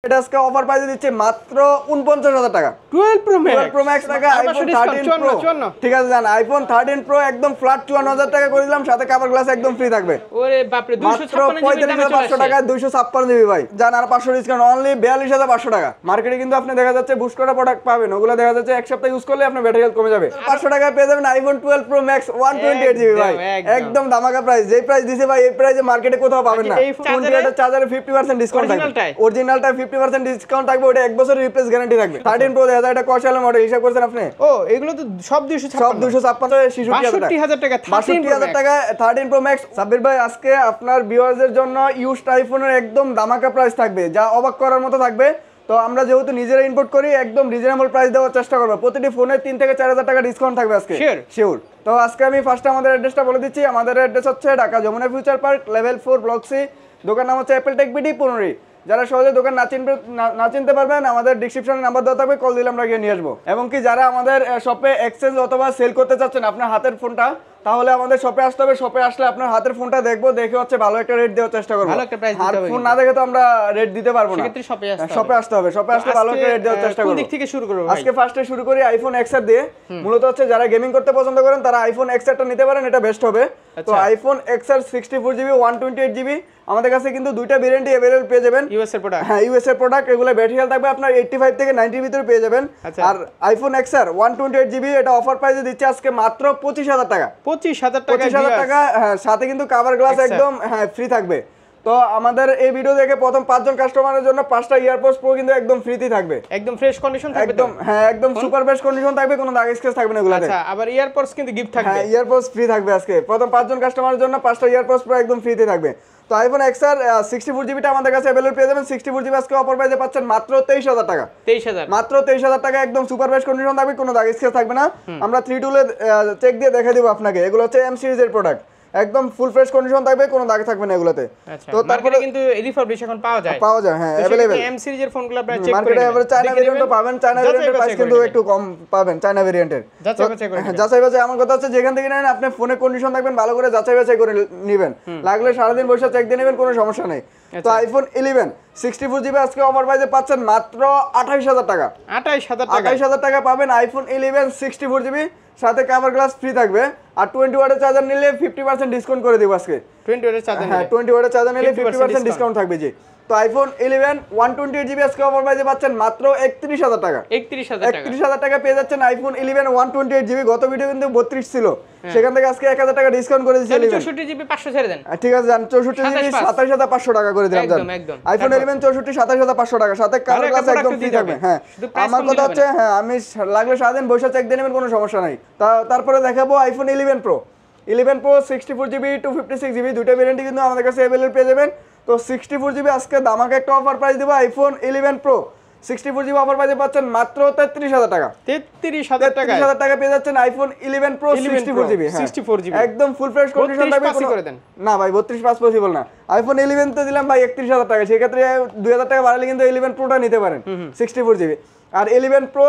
এটা আজকে অফার প্রাইসে দিচ্ছে মাত্র ৪৯,০০০ টাকা। 12 Pro Max 12 Pro Max টাকা আইফোন 13 Pro। ঠিক আছে জান, আইফোন 13 Pro একদম ফ্ল্যাট ৫৪,০০০ টাকা করে দিলাম, সাথে কভার গ্লাস একদম ফ্রি থাকবে। ওরে বাপ রে, ২৫,৫০০ টাকা ২৫৬ জিবি ভাই। জান আর ৫০০ ডিসকাউন্ট অনলি ৪২,৫০০ টাকা। মার্কেটে কিন্তু আপনি দেখা যাচ্ছে বুস্ট করা প্রোডাক্ট পাবেন, ওগুলো দেখা যাচ্ছে এক সপ্তাহ ইউজ করলে আপনার ব্যাটারি হেলথ কমে যাবে। ৫০০ টাকায় পেয়ে যাবেন আইফোন 12 Pro Max 128 জিবি ভাই, একদম ধামাকা প্রাইস। যেই প্রাইস দিছে ভাই এই প্রাইসে মার্কেটে কোথাও পাবেন না। চার্জারে 50% ডিসকাউন্ট থাকবে, অরিজিনালটা 50% ডিসকাউন্ট থাকবে, ওটা 1 বছরের রিপ্লেস গ্যারান্টি থাকবে। 13 Pro দেখা যায় এটা কয়সালের মডেল হিসাব করছেন আপনি? ও এগুলো তো সব 256 ৬২,০০০ টাকা ৬২,০০০ টাকা 13 Pro Max। সাব্বির ভাই আজকে আপনার ভিউয়ারদের জন্য ইউজড আইফোনের একদম ধামাকা প্রাইস থাকবে, যা অবাক করার মতো থাকবে। তো আমরা যেহেতু নিজেরা ইম্পোর্ট করি, একদম রিজনেবল প্রাইস দেওয়ার চেষ্টা করবো। প্রতিটি ফোনে 3 থেকে 4,০০০ টাকা ডিসকাউন্ট থাকবে আজকে, শিওর। তো আজকে আমি ফার্স্টে আমাদের অ্যাড্রেসটা বলে দিচ্ছি। আমাদের অ্যাড্রেস হচ্ছে Dhaka Jamuna future park, level 4 block C. দোকান নাম হচ্ছে অ্যাপল টেক বিডি 15। যারা সহজে দোকান না চিনতে পারবেন, আমাদের ডিসক্রিপশনে নাম্বার দেওয়া থাকবে, কল দিলে আমরা গিয়ে নিয়ে আসবো। এবং কি যারা আমাদের শপে এক্সচেঞ্জ অথবা সেল করতে চাচ্ছেন আপনার হাতের ফোনটা, তাহলে আমাদের শপে আসতে হবে। শপে আসলে আপনার হাতের ফোনটা দেখবো, দেখে হচ্ছে ভালো একটা রেট দেওয়ার চেষ্টা করবো। আর ফোন না দেখে তো আমরা রেট দিতে পারবো না, শপে আসতে হবে। শপে আসলে ভালো একটা রেট দেওয়ার চেষ্টা করবো। আজকে ফার্স্টে শুরু করি আইফোন এক্সআর দিয়ে। মূলত হচ্ছে যারা গেমিং করতে পছন্দ করেন তারা আইফোন এক্সআরটা নিতে পারেন, এটা বেস্ট হবে। তো আইফোন এক্সআর 64 জিবি 128 জিবি আমাদের কাছে কিন্তু দুইটা ভেরিয়েন্টই अवेलेबल পেয়ে যাবেন। ইউএস এর প্রোডাক্ট, হ্যাঁ ইউএস এর প্রোডাক্ট। এগুলো ব্যাটারি হেলথ থাকবে আপনার 85 থেকে 90 ভিতরে পেয়ে যাবেন। আর আইফোন এক্সআর 128 জিবি এটা অফার প্রাইসে দিচ্ছে আজকে মাত্র 25,০০০ টাকা। 25,০০০ টাকা, হ্যাঁ সাথে কিন্তু কভার গ্লাস একদম হ্যাঁ ফ্রি থাকবে। তো আমাদের এই ভিডিও দেখে প্রথম 5 জন কাস্টমারের জন্য 5টা ইয়ারপডস প্রো কিন্তু একদম ফ্রিতে থাকবে, একদম ফ্রেশ কন্ডিশন থাকবে, একদম হ্যাঁ একদম সুপার বেস্ট কন্ডিশন থাকবে, কোনো দাগ স্ক্র্যাচ থাকবে না এগুলাতে। আচ্ছা, আবার ইয়ারপডস কিন্তু গিফট থাকবে, হ্যাঁ ইয়ারপডস ফ্রি থাকবে আজকে প্রথম 5 জন কাস্টমারের জন্য 5টা ইয়ারপডস প্রো একদম ফ্রিতে থাকবে। তো আইফোন এক্সআর 64 জিবিটা আমাদের কাছে अवेलेबल পেয়ে যাবেন। 64 জিবি আজকে অফার প্রাইসে পাচ্ছেন মাত্র 23,০০০ টাকা। 23,০০০ মাত্র 23,০০০ টাকা, একদম সুপার বেস্ট কন্ডিশন থাকবে, কোনো দাগ স্ক্র্যাচ থাকবে না। আমরা 3 টুলে চেক দিয়ে দেখাই দেব আপনাকে। এগুলো হচ্ছে এম সিরিজের প্রোডাক্ট, একদম ফুল ফ্রেশ কন্ডিশন থাকবে, কোনো দাগ থাকবে না এগুলাতে। তো তারপরে কিন্তু রিফারবিশ এখন পাওয়া যায়, হ্যাঁ अवेलेबल এম সিরিজের ফোনগুলো আপনারা চেক করে মার্কেটে এভারেজ চায়না ভেরিয়েন্টও পাবেন। চায়না ভেরিয়েন্টের প্রাইস কিন্তু একটু কম পাবেন চায়না ভেরিয়েন্টের। যাচাই বাছাই আমার কথা হচ্ছে যেখান থেকে নেন আপনি ফোনে কন্ডিশন থাকবেন, ভালো করে যাচাই বাছাই করে নেবেন, লাগলে সারাদিন বসে চেক দিয়ে নেবেন, কোনো সমস্যা নেই। তো আইফোন 11 64 জিবি আজকে অফার প্রাইসে পাচ্ছেন মাত্র 28,০০০ টাকা। 28,০০০ টাকা পাবেন আইফোন 11 64 জিবি, সাথে কভার গ্লাস ফ্রি থাকবে। আর 20 ওয়াটের চার্জার নিলে 50% ডিসকাউন্ট করে দেব আজকে। 20 ওয়াটের চার্জার, হ্যাঁ 20 ওয়াটের চার্জার নিলে 50% ডিসকাউন্ট থাকবে জি। তো আইফোন 11 128 জিবি আজকে অফার প্রাইসে পাচ্ছেন মাত্র 31,০০০ টাকা। 31,০০০ টাকা পেয়ে যাচ্ছেন আইফোন 11 128 জিবি। গত ভিডিও কিন্তু 32 ছিল, সেখান থেকে আজকে 1,০০০ টাকা ডিসকাউন্ট করে দিয়েছি। 64 জিবি 500 ছেড়ে দেন, ঠিক আছে জান 64 জিবি 27,500 টাকা করে দিলাম জান। আইফোন 11 64 27,500 টাকা, সাথে কালার গ্লাস একদম ফ্রি থাকবে। হ্যাঁ আমার কথা হচ্ছে হ্যাঁ আমি লাগলে সারাদিন বসে চেক দিয়ে নেবেন, কোনো সমস্যা নাই। তারপরে দেখাবো আইফোন 11 Pro 64 জিবি 256 জিবি দুইটা ভেরিয়েন্টই কিন্তু আমাদের কাছে अवेलेबल পেয়ে যাবেন। তো 64 জিবি আজকে দামাকে একটা অফার প্রাইস দেব আইফোন 11 Pro 64 জিবি অফার প্রাইসে পাচ্ছেন মাত্র 33,০০০ টাকা। 33,০০০ টাকা পেয়ে যাচ্ছেন আইফোন 11 Pro 64 জিবি, 64 জিবি একদম ফুল ফ্রেশ কন্ডিশন থাকবে। না ভাই 32 পসিবল না, আইফোন 11 তো দিলাম ভাই 31,০০০ টাকা, সেই ক্ষেত্রে 2,০০০ টাকা বাড়ালে কিন্তু 11 Proটা নিতে পারেন 64 জিবি। আর 11 Pro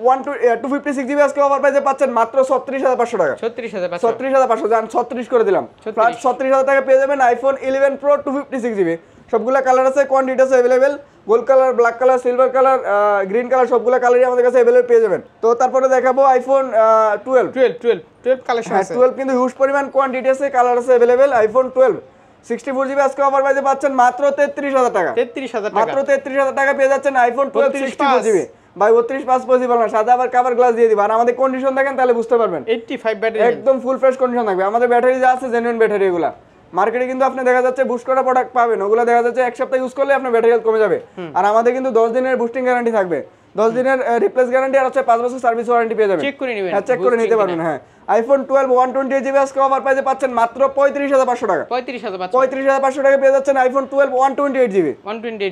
256 জিবি আজকে অফার প্রাইসে পাচ্ছেন মাত্র 36,500 টাকা। 36,500 জান 36 করে দিলাম, প্লাস 36,000 টাকা পেয়ে যাবেন আইফোন 11 Pro 256 জিবি। সবগুলা কালার আছে, কোয়ান্টিটি আছে available, gold colour, black colour, silver colour, green colour, সবগুলা কালারই আমাদের কাছে अवेलेबल পেয়ে যাবেন। তো তারপরে দেখাবো আইফোন 12 কালেকশন আছে। 12 কিন্তু হিউজ পরিমাণ কোয়ান্টিটি আছে, কালার আছে अवेलेबल। আইফোন 12 64 জিবি আজকে অফার প্রাইসে পাচ্ছেন মাত্র 33,000 টাকা। 33,000 টাকা, মাত্র 33,000 টাকা পেয়ে যাচ্ছেন আইফোন 12 64 জিবি। ভাই 32 পসিবল না, সাথে আবার কভার গ্লাস দিয়ে দিবা। আর আমাদের কন্ডিশন দেখেন তাহলে বুঝতে পারবেন, 85 ব্যাটারি একদম ফুল ফ্রেশ কন্ডিশন থাকবে। আমাদের ব্যাটারি যা আছে জেনুইন ব্যাটারি এগুলা। মার্কেটে কিন্তু আপনি দেখা যাচ্ছে বুস্ট করা প্রোডাক্ট পাবেন, ওগুলো দেখা যাচ্ছে এক সপ্তাহ ইউজ করলে আপনার ব্যাটারি হেলথ কমে যাবে। আর আমাদের কিন্তু 10 দিনের বুস্টিং গ্যারান্টি থাকবে, 10 দিনের রিপ্লেস গ্যারান্টি, আর হচ্ছে 5 বছর সার্ভিস ওয়ারেন্টি পেয়ে যাবেন। চেক করে নেবেন, হ্যাঁ চেক করে নিতে পারবেন। হ্যাঁ আইফোন 12 128 জিবি আজকে অফার প্রাইসে পাচ্ছেন মাত্র 35,500 টাকা। 35,500 টাকা পেয়ে যাচ্ছেন আইফোন 12 128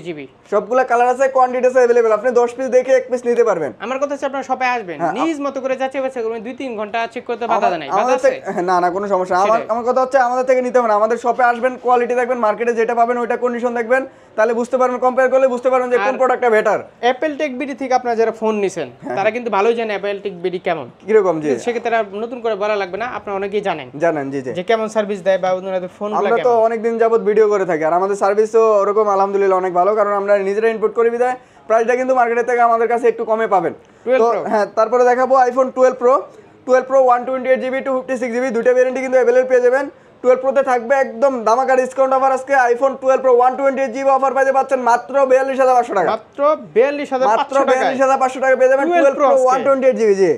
জিবি। সবগুলা কালার আছে, কোয়ান্টিটি আছে अवेलेबल, আপনি 10 পিস দেখে এক পিস নিতে পারবেন। আমার কথা হচ্ছে আপনারা শপে আসবেন, নিজ মতো করে যাচাই বাছাই করবেন, 2-3 ঘন্টা চেক করতে বাধা নাই, বাধা আছে না কোনো সমস্যা। আমার কথা হচ্ছে আমাদের থেকে নিতে হবে না, আমাদের শপে আসবেন, কোয়ালিটি দেখবেন, মার্কেটে যেটা পাবেন ওইটা কন্ডিশন দেখবেন, তাহলে বুঝতে পারবেন, কম্পেয়ার করলে বুঝতে পারবেন যে কোন প্রোডাক্টটা বেটার। অ্যাপেল টেক বিডি থেকে আপনারা যারা ফোন নিছেন তারা কিন্তু ভালোই জানে অ্যাপেল টেক বিডি কেমন, কিরকম জি সেক্ষেত্রে আর নতুন করে বলা লাগবে না, আপনারা অনেকেই জানেন জি যে কেমন সার্ভিস দেয় বা ওনাদের ফোনগুলো আমরা তো অনেকদিন যাবত ভিডিও করে থাকি, আর আমাদের সার্ভিসও ওরকম আলহামদুলিল্লাহ অনেক ভালো, কারণ আমরা নিজেরা ইনপুট করি বিধায় প্রাইসটা কিন্তু মার্কেটের থেকে আমাদের কাছে একটু কমে পাবেন। তো হ্যাঁ, তারপরে দেখাবো আইফোন 12 প্রো 128GB 256GB দুইটা ভ্যারিয়েন্টই কিন্তু अवेलेबल পেয়ে যাবেন। 12 প্রোতে থাকবে একদম ধামাকা ডিসকাউন্ট অফার। আজকে আইফোন 12 প্রো 128GB অফার পাইতে পাচ্ছেন মাত্র 42500 টাকা, মাত্র 42500 টাকা, 42500 টাকা পেয়ে যাবেন 12 প্রো 128GB জি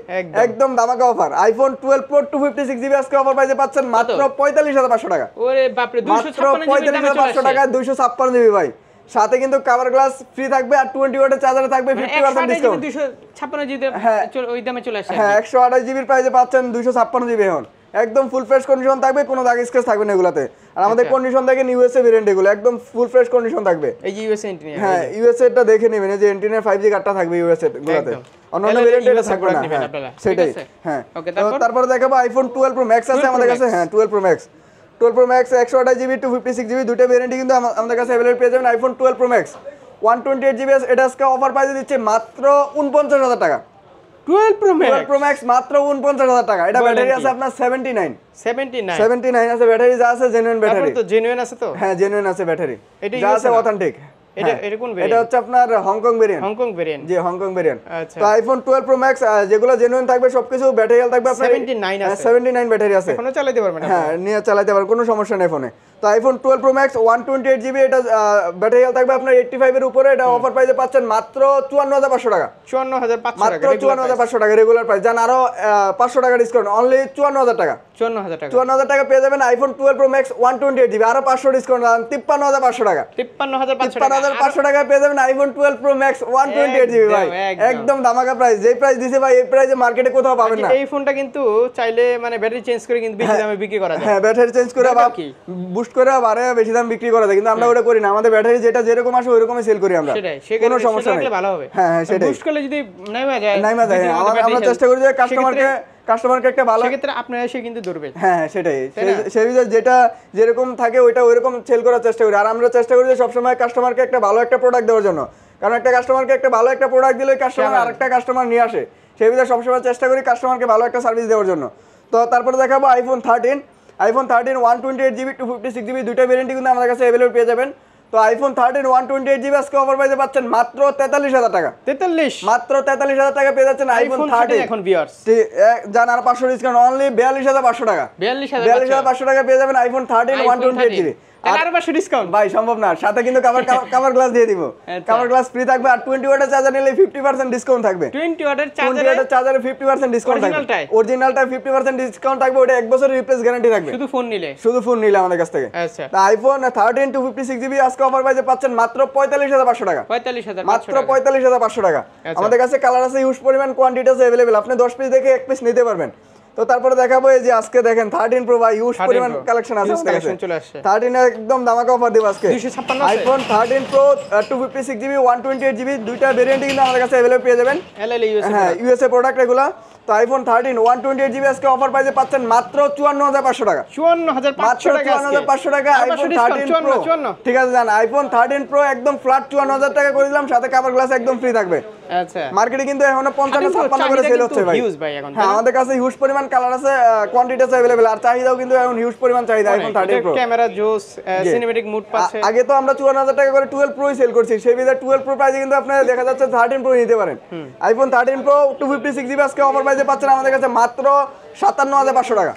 একদম ধামাকা অফার। আইফোন 12 প্রো 256GB আজকে অফার পাইতে পাচ্ছেন মাত্র 45500 টাকা। ওরে বাপ রে, 256 টাকা 256GB ভাই। সাথে কিন্তু কভার গ্লাস ফ্রি থাকবে আর 20 ওয়াটের চার্জার থাকবে 50% ডিসকাউন্ট। 256GB ওই দামে চলে আসে। হ্যাঁ 128GB এর প্রাইসে পাচ্ছেন 256GB এখন একদম ফুল ফ্রেশ কন্ডিশন থাকবে, কোনো দাগ স্ক্র্যাচ থাকবে না এগুলাতে। আর আমাদের কন্ডিশন থাকে ইউএসএ ভেরিয়েন্ট, এগুলো একদম ফুল ফ্রেশ কন্ডিশন থাকবে। এই যে ইউএসএ এন্টিনিয়ার, হ্যাঁ ইউএসএ টা দেখে নেবেন, এই যে এন্টিনিয়ার 5G কার্ডটা থাকবে ইউএসএ গুলাতে, অন্যান্য ভেরিয়েন্ট এটা থাকবে না। সেটাই হ্যাঁ। তারপরে দেখাবো আইফোন 12 প্রো ম্যাক্স আছে আমাদের কাছে। হ্যাঁ 12 প্রো ম্যাক্স 128GB 256GB দুইটা ভেরিয়েন্টই কিন্তু আমাদের কাছে अवेलेबल পেয়ে যাবেন। আইফোন 12 প্রো ম্যাক্স 128GB এটা আজকে অফার প্রাইসে দিচ্ছে মাত্র 49000 টাকা। 12 প্রো ম্যাক্স মাত্র 49000 টাকা। এটা ব্যাটারি আছে আপনার 79 আছে ব্যাটারি, যা আছে জেনুইন ব্যাটারি। তো জেনুইন আছে তো? হ্যাঁ জেনুইন আছে ব্যাটারি, যা আছে অথেন্টিক। এটা কোন ভেরিয়েন্ট? এটা হচ্ছে আপনার হংকং ভেরিয়েন্ট জি হংকং ভেরিয়েন্ট। তো আইফোন 12 প্রো ম্যাক্স যেগুলো জেনুইন থাকবে সবকিছু ব্যাটারি হেলথ থাকবে আপনার 79 ব্যাটারি আছে, এখনো চালাতে পারবেন। হ্যাঁ নিয়ে চালাতে পারবেন, কোনো সমস্যা নেই ফোনে। তো আইফোন 12 প্রো ম্যাক্স 128GB এটা ব্যাটারি হেলথ থাকবে আপনার 85 এর উপরে। এটা অফার প্রাইসে পাচ্ছেন মাত্র 54500 টাকা। 54500 টাকা মাত্র 54500 টাকা রেগুলার প্রাইস, জান আরো 500 টাকা ডিসকাউন্ট, অনলি 54000 টাকা। 54000 টাকা পেয়ে যাবেন আইফোন 12 প্রো ম্যাক্স 128GB আরো 500 ডিসকাউন্ট, 53500 টাকা। 53500 টাকা পেয়ে যাবেন আইফোন 12 প্রো ম্যাক্স 128GB ভাই একদম ধামাকা প্রাইস। যেই প্রাইস দিছে ভাই এই প্রাইসে মার্কেটে কোথাও পাবেন না। এই ফোনটা কিন্তু চাইলে মানে ব্যাটারি চেঞ্জ করে কিন্তু বেশি দামে বিক্রি করা যায়। হ্যাঁ ব্যাটারি চেঞ্জ করে বা বুস্ট করে আবার বেশি দাম বিক্রি করা যায়, কিন্তু আমরা ওটা করি না। আমাদের ব্যাটারি যেটা যেরকম আসে ওইরকমই সেল করি আমরা, কোনো সমস্যা নেই। ভালো হবে। হ্যাঁ সেটাই, বুস্ট করলে যদি নাইমা যায় আমরা চেষ্টা করি যে কাস্টমারকে একটা ভালো, সেক্ষেত্রে আপনারা এসে কিন্তু ধরবেন। হ্যাঁ সেটাই, সেই বিষয়ে যেটা যেরকম থাকে ওইটা ওইরকম সেল করার চেষ্টা করি। আর আমরা চেষ্টা করি যে সবসময় কাস্টমারকে একটা ভালো একটা প্রোডাক্ট দেওয়ার জন্য, কারণ একটা কাস্টমারকে একটা ভালো একটা প্রোডাক্ট দিলে কাস্টমার আরেকটা কাস্টমার নিয়ে আসে, সেই বিষয়ে সবসময় চেষ্টা করি কাস্টমারকে ভালো একটা সার্ভিস দেওয়ার জন্য। তো তারপরে দেখাবো আইফোন 13 128GB 256GB দুইটা ভেরিয়েন্টই কিন্তু আমাদের কাছে अवेलेबल পেয়ে যাবেন। তো আইফোন 13 128GB আজকে অফার প্রাইসে পাচ্ছেন মাত্র 43000 টাকা। 43 মাত্র 43000 টাকা পেয়ে যাচ্ছেন আইফোন 13 এখন ভিউয়ার্স জান আর 500 ডিসকাউন্ট, অনলি 42500 টাকা। 42500 টাকা পেয়ে যাবেন আইফোন 13 128GB আর 500 ডিসকাউন্ট ভাই সম্ভব না, সাথে কিন্তু কভার গ্লাস দিয়ে দিব, কভার গ্লাস ফ্রি থাকবে। আর 20 ওয়াটের চার্জার নিলে 50% ডিসকাউন্ট থাকবে। 20 ওয়াটের চার্জারে 50% ডিসকাউন্ট থাকবে, অরিজিনালটা 50% ডিসকাউন্ট থাকবে, ওটা 1 বছরের রিপ্লেস গ্যারান্টি থাকবে শুধু ফোন নিলে আমাদের কাছ থেকে। আচ্ছা তো আইফোন 13 256GB আজকে অফার প্রাইসে পাচ্ছেন মাত্র 45500 টাকা। 45500 মাত্র 45500 টাকা। আমাদের কাছে কালার আছে, হিউজ পরিমাণ কোয়ান্টিটি আছে अवेलेबल, আপনি 10 পিস দেখে 1 পিস নিতে পারবেন। তো তারপরে দেখাবো এই যে আজকে দেখেন 13 প্রো ভাই হিউজ পরিমাণ কালেকশন আছে আমাদের কাছে। 13 একদম ধামাকা অফার দেব আজকে। আইফোন 13 প্রো 256GB 128GB দুইটা ভেরিয়েন্টই কিন্তু আমাদের কাছে अवेलेबल পেয়ে যাবেন। হ্যাঁ ইউএসএ প্রোডাক্ট এগুলা। তো আইফোন 13 128GB আজকে অফার প্রাইসে পাচ্ছেন মাত্র 54500 টাকা। 54500 টাকা আইফোন 13 প্রো। ঠিক আছে জান, আইফোন 13 প্রো একদম ফ্ল্যাট 54000 টাকা করে দিলাম, সাথে কভার গ্লাস একদম ফ্রি থাকবে। আচ্ছা মার্কেটে কিন্তু এখনো 55 করে সেল হচ্ছে ভাই। হ্যাঁ আমাদের কাছে হিউজ পরিমাণ কালার আছে, কোয়ান্টিটি আছে अवेलेबल, আর চাহিদাও কিন্তু এখন হিউজ পরিমাণ চাহিদা আইফোন 13 প্রো। ক্যামেরা জোস, সিনেম্যাটিক মুড পাচ্ছে। আগে তো আমরা 54000 টাকা করে 12 প্রোই সেল করছি, সেই বিধায় 12 প্রো প্রাইসে কিন্তু আপনারা দেখা যাচ্ছে 13 প্রো নিতে পারেন। আইফোন 13 প্রো 256GB আজকে অফার প্রাইসে পাচ্ছেন আমাদের কাছে মাত্র 57500 টাকা।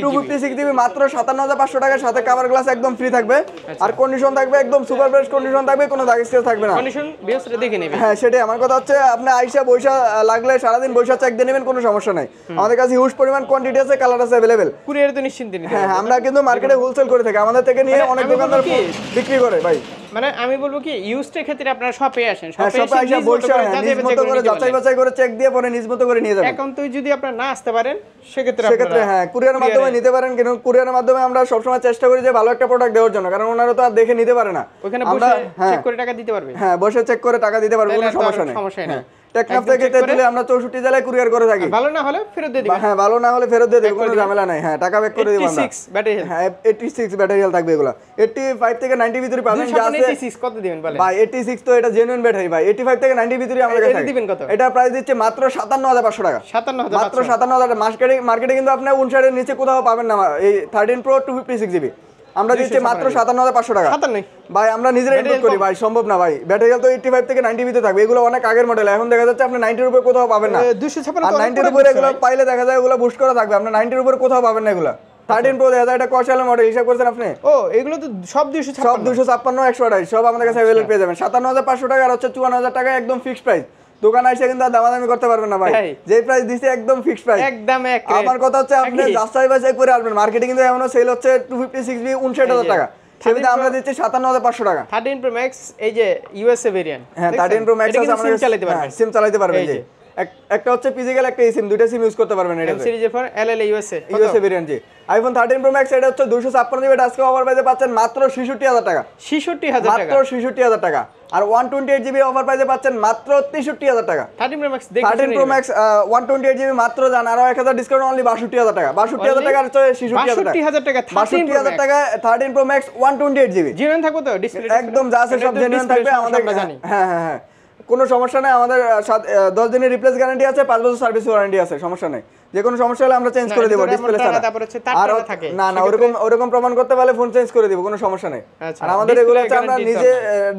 256GB মাত্র 57500 টাকা, সাথে কভার গ্লাস একদম ফ্রি থাকবে, আর কন্ডিশন থাকবে একদম সুপার ফ্রেশ কন্ডিশন থাকবে, কোনো দাগ স্ক্র্যাচ থাকবে না। কন্ডিশন বেস্টে দেখে নেবেন। হ্যাঁ সেটাই আমার কথা হচ্ছে, আপনি আইসা বৈশা লাগলে সারাদিন বৈশা চেক দিয়ে নেবেন, কোনো সমস্যা নাই। আমাদের কাছে হিউজ পরিমাণ কোয়ান্টিটি আছে, কালার আছে अवेलेबल। কুরিয়ারে তো নিশ্চিন্তে নিতে। হ্যাঁ আমরা কিন্তু মার্কেটে হোলসেল করে থাকি, আমাদের থেকে নিয়ে অনেক দোকানদার বিক্রি করে ভাই। মানে আমি বলবো কি ইউজের ক্ষেত্রে আপনারা শপে আসেন, শপে আইসা বৈশা নিজ মতো করে যাচাই বাছাই করে চেক দিয়ে পরে নিজ মতো করে নিয়ে যাবেন। এখন তো যদি আপনারা না আসতে পারেন সেক্ষেত্রে হ্যাঁ কুরিয়ারের মাধ্যমে নিতে পারেন, কিন্তু কুরিয়ারের মাধ্যমে আমরা সবসময় চেষ্টা করি যে ভালো একটা প্রোডাক্ট দেওয়ার জন্য, কারণ ওনারা তো আর দেখে নিতে পারে না, ওখানে বসে চেক করে টাকা দিতে পারবে। হ্যাঁ বসে চেক করে টাকা দিতে পারবে, কোনো সমস্যা নেই। টেকনাফ একদম থেকে check করে- তেতুলিয়া আমরা 64 জেলায় কুরিয়ার করে থাকি। ভালো না হলে ফেরত দিয়ে দিবেন। হ্যাঁ ভালো না হলে ফেরত দিয়ে দেব, কোনো দিবেন। ঝামেলা নাই। হ্যাঁ টাকা ব্যাক করে দিব আমরা। 86 ব্যাটারি হেলথ। হ্যাঁ 86 ব্যাটারি হেলথ থাকবে এগুলো। 85 থেকে 90 ভিতরে পাবেন যা আছে। 86 কত দিবেন বলেন? ভাই 86 তো এটা জেনুইন ব্যাটারি ভাই। 85 থেকে 90 ভিতরে আমাদের এটা কাছে থাকে। দিবেন কত? এটা প্রাইস দিচ্ছে মাত্র 57500 টাকা। 57500 মাত্র 57000 টাকা। মার্কেটে কিন্তু আপনি 59 এর নিচে কোথাও পাবেন না এই 13 প্রো 256 জিবি। আমরা দিচ্ছি মাত্র 57500 টাকা। 57 ভাই আমরা নিজেরা ইনপুট করি ভাই, সম্ভব না ভাই। ব্যাটারি হেলথ তো 85 থেকে 90 ভিতরে থাকবে। এগুলো অনেক আগের মডেল, এখন দেখা যাচ্ছে আপনি 90 এর উপরে কোথাও পাবেন না। 256 আর 90 এর উপরে এগুলো পাইলে দেখা যায় এগুলো বুস্ট করা থাকবে, আপনি 90 এর উপরে কোথাও পাবেন না এগুলো। 13 প্রো দেখা যায় এটা কয়সালের মডেল হিসাব করছেন আপনি? ও এগুলো তো সব 256 সব 256 128 সব আমাদের কাছে अवेलेबल পেয়ে যাবেন। 57500 টাকা আর হচ্ছে 54000 টাকা একদম ফিক্সড প্রাইস। দোকানে এসে কিন্তু আর দামাদামি করতে পারবেন না ভাই। তাই? যে প্রাইস দিছি একদম ফিক্সড প্রাইস। একদম এক রেট। আমার কথা হচ্ছে আপনি যাচাই বাছাই করে আসবেন। মার্কেটে কিন্তু এমনও সেল হচ্ছে 256 বি 59000 টাকা। সেটা আমরা দিচ্ছি 57500 টাকা। 13 প্রো ম্যাক্স এই যে ইউএসএ ভেরিয়েন্ট। হ্যাঁ 13 প্রো ম্যাক্স আছে আমাদের সিম চালাতে পারবেন। সিম চালাতে পারবেন এই জি। যে। একটা হচ্ছে ফিজিক্যাল, একটা সিম, দুইটা সিম ইউজ করতে পারবেন এম এটাতে। সিরিজের phone LL USA. USA variant G. IPhone 13 Pro Max এটা হচ্ছে 256 জিবি আজকে অফার প্রাইসে পাচ্ছেন মাত্র 66000 টাকা। 66000 টাকা। মাত্র 66000 টাকা। আর 128 জিবি অফার প্রাইসে পাচ্ছেন মাত্র 63000 টাকা। 13 প্রো ম্যাক্স দেখুন। 13 প্রো ম্যাক্স 128 জিবি মাত্র জান আরো 1000 ডিসকাউন্ট অনলি 62000 টাকা। 62000 টাকা আর 66000 টাকা। 62000 টাকা 62000 টাকা 13 প্রো ম্যাক্স 128 জিবি। জেনুইন থাকবে তো ডিসপ্লে? একদম যা আছে সব জেনুইন থাকবে আমাদের। জানি। হ্যাঁ হ্যাঁ হ্যাঁ কোনো সমস্যা নাই। আমাদের 10 দিনের রিপ্লেস গ্যারান্টি আছে, 5 বছর সার্ভিস ওয়ারেন্টি আছে, সমস্যা নাই। যে কোনো সমস্যা হলে আমরা চেঞ্জ করে দেব ডিসপ্লে ছাড়া। তারপর হচ্ছে তার আর থাকে না না ওরকম প্রমাণ করতে পারলে ফোন চেঞ্জ করে দেব, কোনো সমস্যা নাই। আর আমাদের এগুলো হচ্ছে আমরা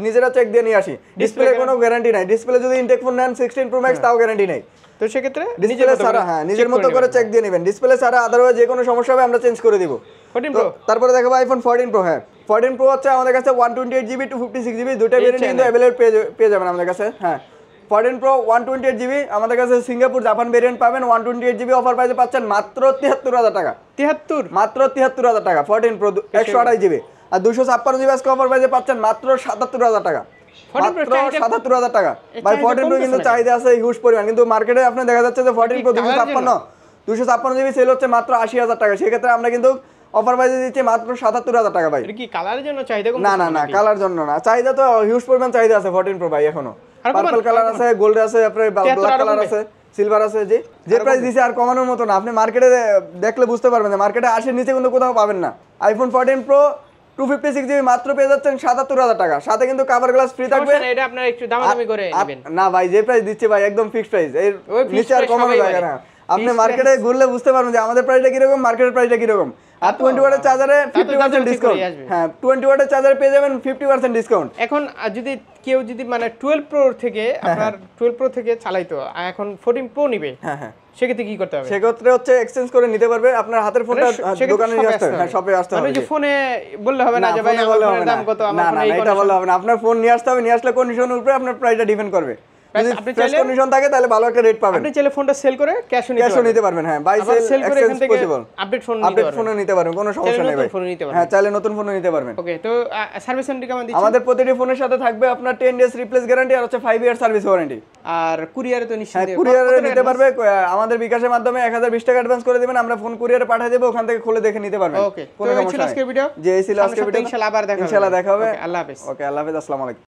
নিজেরা চেক দিয়ে নিয়ে আসি। ডিসপ্লে কোনো গ্যারান্টি নাই। ডিসপ্লে যদি ইনটেক ফোন নেন 16 প্রো ম্যাক্স তাও গ্যারান্টি নাই। তো সেক্ষেত্রে ডিসপ্লে ছাড়া হ্যাঁ নিজের মতো করে চেক দিয়ে নেবেন। ডিসপ্লে ছাড়া আদারওয়াইজ যে কোনো সমস্যা হবে আমরা চেঞ্জ করে দিব। 14 প্রো। তারপরে দেখাবো আইফোন 14 প্রো। হ্যাঁ 14 প্রো হচ্ছে আমাদের কাছে 128 জিবি 256 জিবি দুটো ভেরিয়েন্ট কিন্তু अवेलेबल পেয়ে যাবেন আমাদের কাছে। হ্যাঁ 14 প্রো 128 জিবি আমাদের কাছে সিঙ্গাপুর জাপান ভেরিয়েন্ট পাবেন। 128 জিবি অফার প্রাইসে পাচ্ছেন মাত্র 73000 টাকা। 73 মাত্র 73000 টাকা 14 প্রো 128 জিবি। আর 256 জিবি আজকে অফার প্রাইসে পাচ্ছেন মাত্র 77000 টাকা। 14 Pro মাত্র 77000 টাকা। ভাই চাহিদা 14 প্রো কমতেছে কিন্তু না। চাহিদা আছে হিউজ পরিমাণ, কিন্তু মার্কেটে আপনি দেখা যাচ্ছে যে 14 প্রো 256 জিবি সেল হচ্ছে মাত্র 80000 টাকা। সেক্ষেত্রে আমরা কিন্তু অফার প্রাইসে দিচ্ছি মাত্র 77000 টাকা ভাই। এটা কি কালারের জন্য চাহিদা কম? না না না কালার জন্য না, চাহিদা তো হিউজ পরিমাণ চাহিদা আছে 14 প্রো ভাই এখনো। পার্পল কালার আছে, গোল্ড আছে, আপনার ব্ল্যাক কালার আছে, সিলভার আছে। যে প্রাইস দিছে আর কমানোর মতো না। আপনি মার্কেটে দেখলে বুঝতে পারবেন যে মার্কেটে 80 নিচে কিন্তু কোথাও পাবেন না। আইফোন 14 প্রো 256 জিবি মাত্র পেয়ে যাচ্ছেন 77000 টাকা। সাথে কিন্তু কভার গ্লাস ফ্রি থাকবে। সমস্যা নেই, এটা আপনারা একটু দামাদামি করে নেবেন। না ভাই যে প্রাইস দিচ্ছে ভাই একদম ফিক্সড প্রাইস, এর ওই fixed নিচে আর price কমানো সবাই যায় বলে। না। আপনি Fixed মার্কেটে ঘুরলে বুঝতে পারবেন যে আমাদের প্রাইসটা কিরকম, মার্কেটের প্রাইসটা কিরকম। আর 20 ওয়াটের চার্জারে 50% ডিসকাউন্ট। হ্যাঁ 20 ওয়াটের চার্জারে পেয়ে যাবেন 50% ডিসকাউন্ট। এখন যদি কেউ যদি মানে 12 প্রো থেকে আপনার 12 প্রো থেকে চালাইতো আর এখন 14 প্রো নিবে, হ্যাঁ হ্যাঁ সেক্ষেত্রে কি করতে হবে? সেক্ষেত্রে হচ্ছে এক্সচেঞ্জ করে নিতে পারবে। আপনার হাতের ফোনটা দোকানে নিয়ে আসতে হবে। হ্যাঁ শপে আসতে হবে। মানে যে ফোনে বললে হবে না যে ভাই আমার ফোনের দাম কত, আমার না ফোনে না এই এটা বললে হবে না। আপনার ফোন নিয়ে আসতে হবে, নিয়ে আসলে কন্ডিশনের উপরে আপনার প্রাইসটা ডিপেন্ড করবে। যদি আপনি ফ্রেশ চাইলে কন্ডিশন থাকে তাহলে ভালো একটা রেট পাবেন। আপনি চাইলে ফোনটা সেল করে ক্যাশও নিতে পারবেন। হ্যাঁ বাই সেল করে এখান এক্সচেঞ্জ থেকে পসিবল। আপডেট ফোন আপডেট ফোনও নিতে পারবেন, কোনো সমস্যা নেই ভাই। হ্যাঁ চাইলে নতুন ফোনও নিতে পারবেন। ওকে, তো সার্ভিস ওয়ারেন্টি কেমন দিচ্ছেন? আমাদের প্রতিটি ফোনের সাথে থাকবে আপনার 10 ডেজ রিপ্লেস গ্যারান্টি আর হচ্ছে 5 ইয়ার সার্ভিস ওয়ারেন্টি। আর কুরিয়ারে তো নিশ্চিত কুরিয়ারে নিতে পারবে। আমাদের বিকাশের মাধ্যমে 1020 টাকা অ্যাডভান্স করে দিবেন, আমরা ফোন কুরিয়ারে পাঠিয়ে দেব, ওখান থেকে খুলে দেখে নিতে পারবেন। ওকে, কোনো তো এই ছিল সমস্যা আজকের নেই। ভিডিও। যে এই ছিল আজকের ভিডিও। ইনশাআল্লাহ আবার দেখা হবে। ইনশাআল্লাহ দেখা হবে। আল্লাহ হাফেজ। ওকে আল্লাহ হাফেজ, আসসালামু আলাইকুম।